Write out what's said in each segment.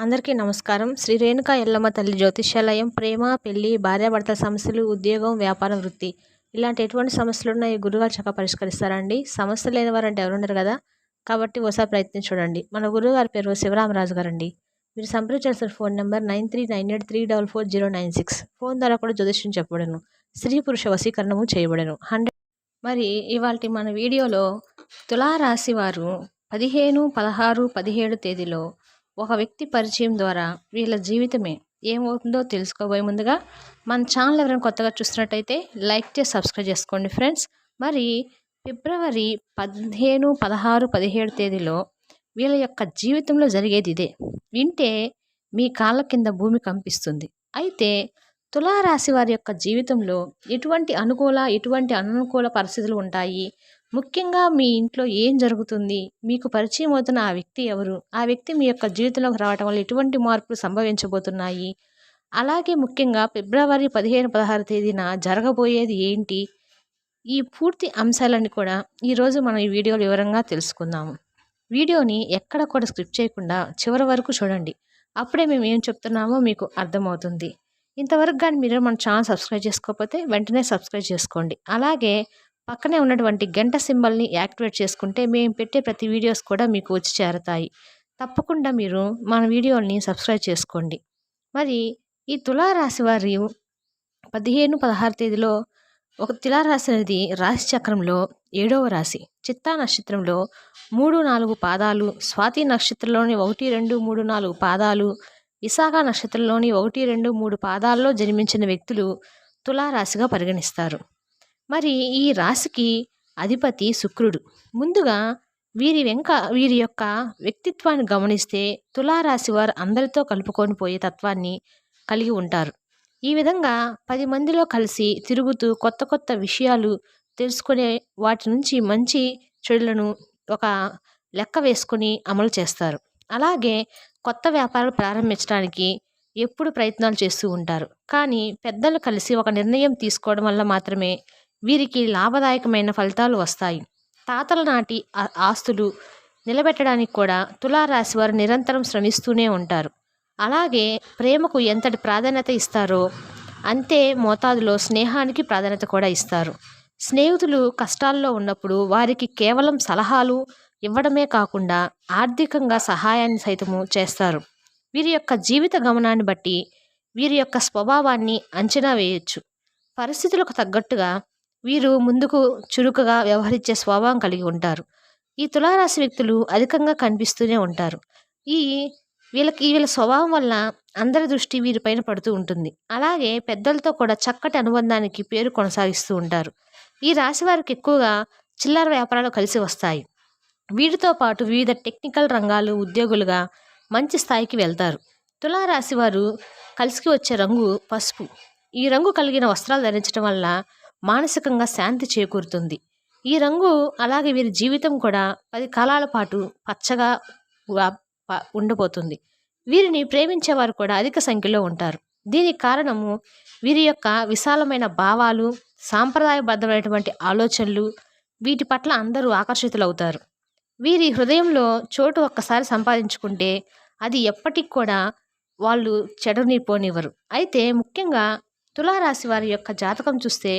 అందరికీ నమస్కారం. శ్రీ రేణుకా ఎల్లమ్మ తల్లి జ్యోతిష్యాలయం. ప్రేమ, పెళ్లి, భార్యాభర్తల సమస్యలు, ఉద్యోగం, వ్యాపారం, వృత్తి ఇలాంటి ఎటువంటి సమస్యలున్నా ఈ గురువుగారు చక్కగా పరిష్కరిస్తారండి. సమస్య లేని వారంటే ఎవరుండరు కదా! కాబట్టి ఓసారి ప్రయత్నించి చూడండి. మన గురువుగారి పేరు శివరామరాజు గారండి. మీరు సంప్రదించాల్సిన ఫోన్ నెంబర్ 9398344096. ఫోన్ ద్వారా కూడా జ్యోతిష్యం చెప్పబడును. స్త్రీ పురుష వశీకరణము చేయబడును. మరి ఇవాల్టి మన వీడియోలో తులారాశి వారు 15, 16, 17 తేదీలో ఒక వ్యక్తి పరిచయం ద్వారా వీళ్ళ జీవితమే ఏమవుతుందో తెలుసుకోబోయే ముందుగా మన ఛానల్ ఎవరైనా కొత్తగా చూస్తున్నట్టయితే లైక్ చేసి సబ్స్క్రైబ్ చేసుకోండి ఫ్రెండ్స్. మరి ఫిబ్రవరి 15, 16, 17 తేదీలో వీళ్ళ యొక్క జీవితంలో జరిగేది ఇదే. వింటే మీ కాళ్ళ కింద భూమి కంపిస్తుంది. అయితే తులారాశి వారి యొక్క జీవితంలో ఎటువంటి అనుకూల ఎటువంటి అననుకూల పరిస్థితులు ఉంటాయి, ముఖ్యంగా మీ ఇంట్లో ఏం జరుగుతుంది, మీకు పరిచయం అవుతున్న ఆ వ్యక్తి ఎవరు, ఆ వ్యక్తి మీ యొక్క జీవితంలోకి రావడం వల్ల ఎటువంటి మార్పులు సంభవించబోతున్నాయి, అలాగే ముఖ్యంగా ఫిబ్రవరి 15, 16 తేదీన జరగబోయేది ఏంటి, ఈ పూర్తి అంశాలన్నీ కూడా ఈరోజు మనం ఈ వీడియోలో వివరంగా తెలుసుకుందాము. వీడియోని ఎక్కడ కూడా స్క్రిప్ట్ చేయకుండా చివరి వరకు చూడండి. అప్పుడే మేము ఏం చెప్తున్నామో మీకు అర్థమవుతుంది. ఇంతవరకు కానీ మీరు మన ఛానల్ సబ్స్క్రైబ్ చేసుకోకపోతే వెంటనే సబ్స్క్రైబ్ చేసుకోండి. అలాగే పక్కనే ఉన్నటువంటి గంట సింబల్ని యాక్టివేట్ చేసుకుంటే మేము పెట్టే ప్రతి వీడియోస్ కూడా మీకు వచ్చి చేరతాయి. తప్పకుండా మీరు మన వీడియోని సబ్స్క్రైబ్ చేసుకోండి. మరి ఈ తులారాశి వారి 15, 16 తేదీలో ఒక తులారాశి అనేది రాశి చక్రంలో 7వ రాశి. చిత్తా నక్షత్రంలో 3, 4 పాదాలు, స్వాతి నక్షత్రంలోని 1, 2, 3, 4 పాదాలు, విశాఖ నక్షత్రంలోని 1, 2, 3 పాదాల్లో జన్మించిన వ్యక్తులు తులారాశిగా పరిగణిస్తారు. మరి ఈ రాశికి అధిపతి శుక్రుడు. ముందుగా వీరి యొక్క వ్యక్తిత్వాన్ని గమనిస్తే తులారాశి వారు అందరితో కలుపుకొని పోయే తత్వాన్ని కలిగి ఉంటారు. ఈ విధంగా 10 మందిలో కలిసి తిరుగుతూ కొత్త కొత్త విషయాలు తెలుసుకునే వాటి నుంచి మంచి చెడులను ఒక లెక్క వేసుకొని అమలు చేస్తారు. అలాగే కొత్త వ్యాపారాలు ప్రారంభించడానికి ఎప్పుడు ప్రయత్నాలు చేస్తూ ఉంటారు. కానీ పెద్దలు కలిసి ఒక నిర్ణయం తీసుకోవడం వల్ల మాత్రమే వీరికి లాభదాయకమైన ఫలితాలు వస్తాయి. తాతల నాటి ఆస్తులు నిలబెట్టడానికి కూడా తులారాశి వారు నిరంతరం శ్రమిస్తూనే ఉంటారు. అలాగే ప్రేమకు ఎంతటి ప్రాధాన్యత ఇస్తారో అంతే మోతాదులో స్నేహానికి ప్రాధాన్యత కూడా ఇస్తారు. స్నేహితులు కష్టాల్లో ఉన్నప్పుడు వారికి కేవలం సలహాలు ఇవ్వడమే కాకుండా ఆర్థికంగా సహాయాన్ని సైతము చేస్తారు. వీరి యొక్క జీవిత గమనాన్ని బట్టి వీరి యొక్క స్వభావాన్ని అంచనా వేయొచ్చు. పరిస్థితులకు తగ్గట్టుగా వీరు ముందుకు చురుకుగా వ్యవహరించే స్వభావం కలిగి ఉంటారు. ఈ తులారాశి వ్యక్తులు అధికంగా కనిపిస్తూనే ఉంటారు. వీళ్ళ స్వభావం వల్ల అందరి దృష్టి వీరిపైన పడుతూ ఉంటుంది. అలాగే పెద్దలతో కూడా చక్కటి అనుబంధానికి పేరు కొనసాగిస్తూ ఉంటారు. ఈ రాశి వారికి ఎక్కువగా చిల్లర వ్యాపారాలు కలిసి వస్తాయి. వీటితో పాటు వివిధ టెక్నికల్ రంగాలు ఉద్యోగులుగా మంచి స్థాయికి వెళ్తారు. తులారాశి వారు కలిసి వచ్చే రంగు పసుపు. ఈ రంగు కలిగిన వస్త్రాలు ధరించడం వల్ల మానసికంగా శాంతి చేకూరుతుంది. ఈ రంగు అలాగే వీరి జీవితం కూడా 10 కాలాల పాటు పచ్చగా ఉండబోతుంది. వీరిని ప్రేమించేవారు కూడా అధిక సంఖ్యలో ఉంటారు. దీనికి కారణము వీరి యొక్క విశాలమైన భావాలు, సాంప్రదాయబద్ధమైనటువంటి ఆలోచనలు, వీటి పట్ల అందరూ ఆకర్షితులవుతారు. వీరి హృదయంలో చోటు ఒక్కసారి సంపాదించుకుంటే అది ఎప్పటికి కూడా వాళ్ళు చెడనిపోనివ్వరు. అయితే ముఖ్యంగా తులారాశి వారి యొక్క జాతకం చూస్తే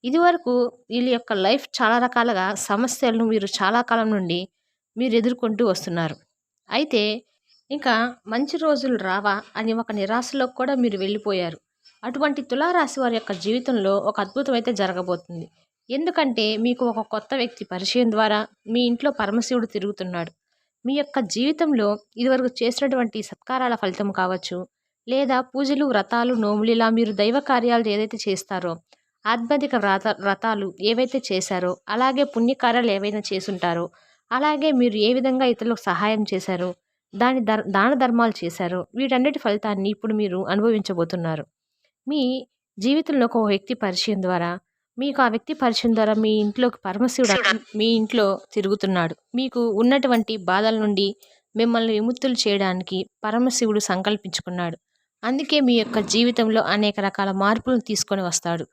ఇదివరకు వీళ్ళ యొక్క లైఫ్ చాలా రకాలుగా సమస్యలను వీరు చాలా కాలం నుండి మీరు ఎదుర్కొంటూ వస్తున్నారు. అయితే ఇంకా మంచి రోజులు రావా అని ఒక నిరాశలో కూడా మీరు వెళ్ళిపోయారు. అటువంటి తులారాశి వారి యొక్క జీవితంలో ఒక అద్భుతం అయితే జరగబోతుంది. ఎందుకంటే మీకు ఒక కొత్త వ్యక్తి పరిచయం ద్వారా మీ ఇంట్లో పరమశివుడు తిరుగుతున్నాడు. మీ యొక్క జీవితంలో ఇదివరకు చేసినటువంటి సత్కారాల ఫలితం కావచ్చు, లేదా పూజలు, వ్రతాలు, నోములు ఇలా మీరు దైవ కార్యాలు ఏదైతే చేస్తారో, ఆధ్యాత్మిక వ్రతాలు ఏవైతే చేశారో, అలాగే పుణ్యకార్యాలు ఏవైనా చేసుంటారో, అలాగే మీరు ఏ విధంగా ఇతరులకు సహాయం చేశారో, దాన ధర్మాలు చేశారో, వీటన్నిటి ఫలితాన్ని ఇప్పుడు మీరు అనుభవించబోతున్నారు. మీ జీవితంలో ఒక వ్యక్తి పరిచయం ద్వారా మీకు ఆ వ్యక్తి పరిచయం ద్వారా మీ ఇంట్లోకి పరమశివుడు మీ ఇంట్లో తిరుగుతున్నాడు. మీకు ఉన్నటువంటి బాధల నుండి మిమ్మల్ని విముక్తులు చేయడానికి పరమశివుడు సంకల్పించుకున్నాడు. అందుకే మీ యొక్క జీవితంలో అనేక రకాల మార్పులను తీసుకొని వస్తాడు.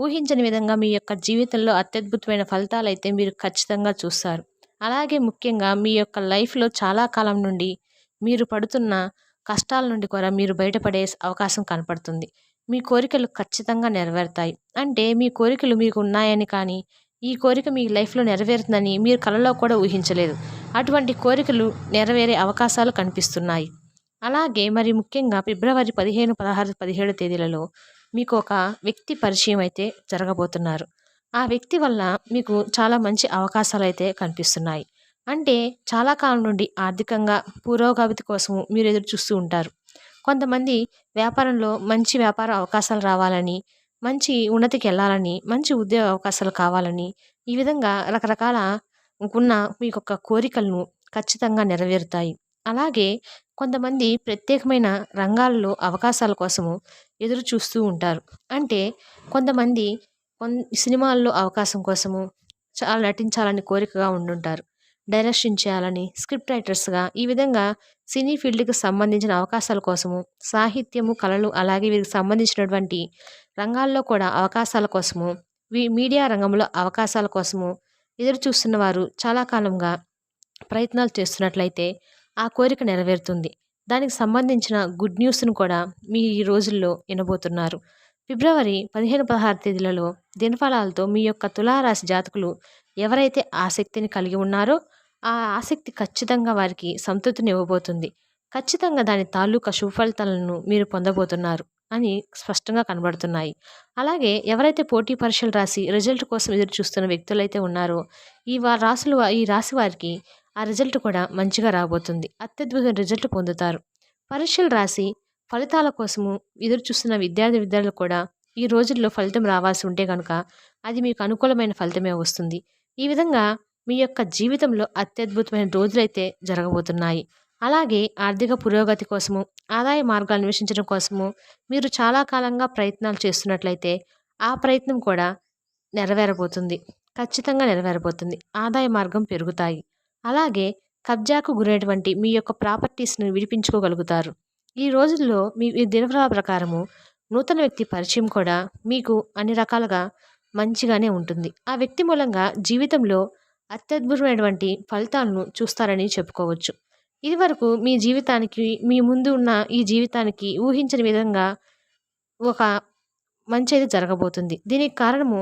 ఊహించని విధంగా మీ యొక్క జీవితంలో అత్యద్భుతమైన ఫలితాలు అయితే మీరు ఖచ్చితంగా చూస్తారు. అలాగే ముఖ్యంగా మీ యొక్క లైఫ్లో చాలా కాలం నుండి మీరు పడుతున్న కష్టాల నుండి కూడా మీరు బయటపడే అవకాశం కనపడుతుంది. మీ కోరికలు ఖచ్చితంగా నెరవేరుతాయి. అంటే మీ కోరికలు మీకు ఉన్నాయని కానీ, ఈ కోరిక మీ లైఫ్‌లో నెరవేరుతుందని మీరు కలలో కూడా ఊహించలేదు. అటువంటి కోరికలు నెరవేరే అవకాశాలు కనిపిస్తున్నాయి. అలాగే మరి ముఖ్యంగా ఫిబ్రవరి 15, 16, 17 తేదీలలో మీకు ఒక వ్యక్తి పరిచయం అయితే జరగబోతున్నారు. ఆ వ్యక్తి వల్ల మీకు చాలా మంచి అవకాశాలైతే కనిపిస్తున్నాయి. అంటే చాలా కాలం నుండి ఆర్థికంగా పురోగతి కోసము మీరు ఎదురు చూస్తూ ఉంటారు. కొంతమంది వ్యాపారంలో మంచి వ్యాపార అవకాశాలు రావాలని, మంచి ఉన్నతికెళ్ళాలని, మంచి ఉద్యోగ అవకాశాలు కావాలని, ఈ విధంగా రకరకాల ఉన్న మీకొక కోరికలను ఖచ్చితంగా నెరవేరుతాయి. అలాగే కొంతమంది ప్రత్యేకమైన రంగాల్లో అవకాశాల కోసము ఎదురు చూస్తూ ఉంటారు. అంటే కొంతమంది సినిమాల్లో అవకాశం కోసము చాలా నటించాలని కోరికగా ఉండుంటారు. డైరెక్షన్ చేయాలని, స్క్రిప్ట్ రైటర్స్‌గా ఈ విధంగా సినీ ఫీల్డ్‌కి సంబంధించిన అవకాశాల కోసము, సాహిత్యము, కళలు అలాగే వీరికి సంబంధించినటువంటి రంగాల్లో కూడా అవకాశాల కోసము, మీడియా రంగంలో అవకాశాల కోసము ఎదురు చూస్తున్న వారు చాలా కాలంగా ప్రయత్నాలు చేస్తున్నట్లయితే ఆ కోరిక నెరవేరుతుంది. దానికి సంబంధించిన గుడ్ న్యూస్‌ను కూడా మీ ఈ రోజుల్లో వినబోతున్నారు. ఫిబ్రవరి 15, 16 తేదీలలో దినఫలాలతో మీ యొక్క తులారాశి జాతకులు ఎవరైతే ఆసక్తిని కలిగి ఉన్నారో ఆ ఆసక్తి ఖచ్చితంగా వారికి సంతృప్తిని ఇవ్వబోతుంది. ఖచ్చితంగా దాని తాలూకా శుభ ఫలితాలను మీరు పొందబోతున్నారు అని స్పష్టంగా కనబడుతున్నాయి. అలాగే ఎవరైతే పోటీ పరీక్షలు రాసి రిజల్ట్ కోసం ఎదురు చూస్తున్న వ్యక్తులైతే ఉన్నారో ఈ రాశి వారికి ఆ రిజల్ట్ కూడా మంచిగా రాబోతుంది. అత్యద్భుతమైన రిజల్ట్ పొందుతారు. పరీక్షలు రాసి ఫలితాల కోసము ఎదురు చూస్తున్న విద్యార్థులు కూడా ఈ రోజుల్లో ఫలితం రావాల్సి ఉంటే కనుక అది మీకు అనుకూలమైన ఫలితమే వస్తుంది. ఈ విధంగా మీ యొక్క జీవితంలో అత్యద్భుతమైన రోజులైతే జరగబోతున్నాయి. అలాగే ఆర్థిక పురోగతి కోసము, ఆదాయ మార్గాలు అన్వేషించడం కోసము మీరు చాలా కాలంగా ప్రయత్నాలు చేస్తున్నట్లయితే ఆ ప్రయత్నం కూడా నెరవేరబోతుంది. ఖచ్చితంగా నెరవేరబోతుంది. ఆదాయ మార్గం పెరుగుతాయి. అలాగే కబ్జాకు గురైనటువంటి మీ యొక్క ప్రాపర్టీస్‌ని విడిపించుకోగలుగుతారు. ఈ రోజుల్లో ఈ దినఫలాల ప్రకారము నూతన వ్యక్తి పరిచయం కూడా మీకు అన్ని రకాలుగా మంచిగానే ఉంటుంది. ఆ వ్యక్తి మూలంగా జీవితంలో అత్యద్భుతమైనటువంటి ఫలితాలను చూస్తారని చెప్పుకోవచ్చు. ఇదివరకు మీ జీవితానికి, మీ ముందు ఉన్న ఈ జీవితానికి ఊహించని విధంగా ఒక మంచైతే జరగబోతుంది. దీనికి కారణము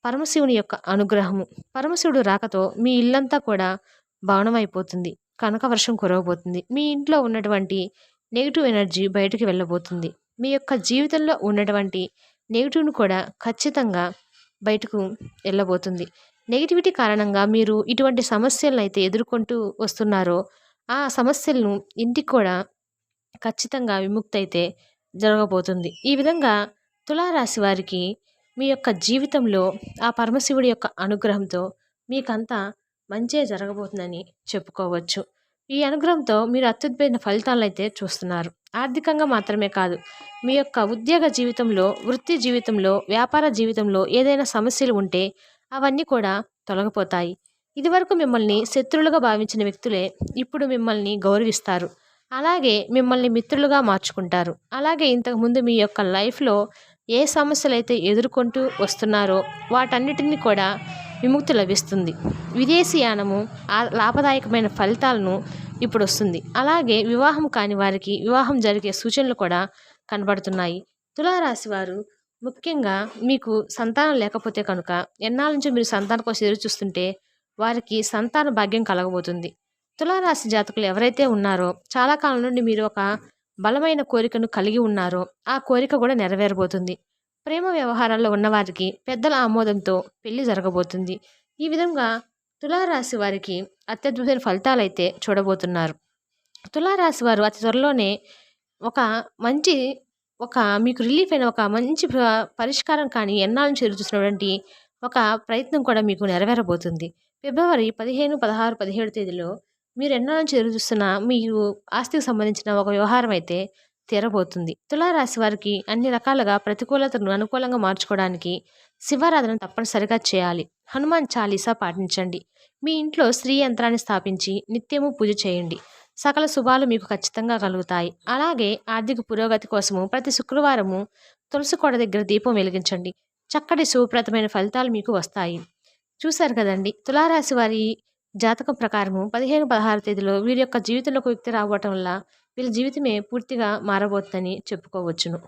పరమశివుని యొక్క అనుగ్రహము. పరమశివుడు రాకతో మీ ఇల్లంతా కూడా భవనమైపోతుంది. కనక వర్షం కురవబోతుంది. మీ ఇంట్లో ఉన్నటువంటి నెగెటివ్ ఎనర్జీ బయటికి వెళ్ళబోతుంది. మీ యొక్క జీవితంలో ఉన్నటువంటి నెగెటివ్‌ని కూడా ఖచ్చితంగా బయటకు వెళ్ళబోతుంది. నెగటివిటీ కారణంగా మీరు ఇటువంటి సమస్యలనైతే ఎదుర్కొంటూ వస్తున్నారో, ఆ సమస్యలను ఇంటికి కూడా ఖచ్చితంగా విముక్తయితే జరగబోతుంది. ఈ విధంగా తులారాశి వారికి మీ యొక్క జీవితంలో ఆ పరమశివుడి యొక్క అనుగ్రహంతో మీకంతా మంచే జరగబోతుందని చెప్పుకోవచ్చు. ఈ అనుగ్రహంతో మీరు అత్యద్భుతమైన ఫలితాలనైతే చూస్తున్నారు. ఆర్థికంగా మాత్రమే కాదు, మీ యొక్క ఉద్యోగ జీవితంలో, వృత్తి జీవితంలో, వ్యాపార జీవితంలో ఏదైనా సమస్యలు ఉంటే అవన్నీ కూడా తొలగిపోతాయి. ఇదివరకు మిమ్మల్ని శత్రువులుగా భావించిన వ్యక్తులే ఇప్పుడు మిమ్మల్ని గౌరవిస్తారు. అలాగే మిమ్మల్ని మిత్రులుగా మార్చుకుంటారు. అలాగే ఇంతకుముందు మీ యొక్క లైఫ్‌లో ఏ సమస్యలైతే ఎదుర్కొంటూ వస్తున్నారో వాటన్నిటిని కూడా విముక్తి లభిస్తుంది. విదేశీయానము లాభదాయకమైన ఫలితాలను ఇప్పుడు వస్తుంది. అలాగే వివాహం కాని వారికి వివాహం జరిగే సూచనలు కూడా కనబడుతున్నాయి. తులారాశి వారు ముఖ్యంగా మీకు సంతానం లేకపోతే కనుక ఎన్నాళ్ళ నుంచో మీరు సంతానం కోసం ఎదురు చూస్తుంటే వారికి సంతాన భాగ్యం కలగబోతుంది. తులారాశి జాతకులు ఎవరైతే ఉన్నారో చాలా కాలం నుండి మీరు ఒక బలమైన కోరికను కలిగి ఉన్నారో ఆ కోరిక కూడా నెరవేరబోతుంది. ప్రేమ వ్యవహారాల్లో ఉన్నవారికి పెద్దల ఆమోదంతో పెళ్లి జరగబోతుంది. ఈ విధంగా తులారాశి వారికి అత్యద్భుతమైన ఫలితాలైతే చూడబోతున్నారు. తులారాశి వారు అతి త్వరలోనే ఒక మంచి మీకు రిలీఫ్ అయిన ఒక మంచి పరిష్కారం కానీ ఎన్నాళ్ళ నుంచి ఎదురు చూసినటువంటి ఒక ప్రయత్నం కూడా మీకు నెరవేరబోతుంది. ఫిబ్రవరి 15, 16, 17 తేదీలో మీరు ఎన్నాళ్ళ నుంచి ఎదురు చూస్తున్న మీకు ఆస్తికి సంబంధించిన ఒక వ్యవహారం అయితే తీరబోతుంది. తులారాశి వారికి అన్ని రకాలుగా ప్రతికూలతను అనుకూలంగా మార్చుకోవడానికి శివారాధన తప్పనిసరిగా చేయాలి. హనుమాన్ చాలీసా పాటించండి. మీ ఇంట్లో శ్రీ యంత్రాన్ని స్థాపించి నిత్యము పూజ చేయండి. సకల శుభాలు మీకు ఖచ్చితంగా కలుగుతాయి. అలాగే ఆర్థిక పురోగతి కోసము ప్రతి శుక్రవారము తులసి కోట దగ్గర దీపం వెలిగించండి. చక్కటి శుభప్రదమైన ఫలితాలు మీకు వస్తాయి. చూశారు కదండి, తులారాశి వారి జాతకం ప్రకారము 15, 16 తేదీలో వీరి యొక్క జీవితంలో ఒక వ్యక్తి రావటం వల్ల వీళ్ళ జీవితమే పూర్తిగా మారబోతుందని చెప్పుకోవచ్చును.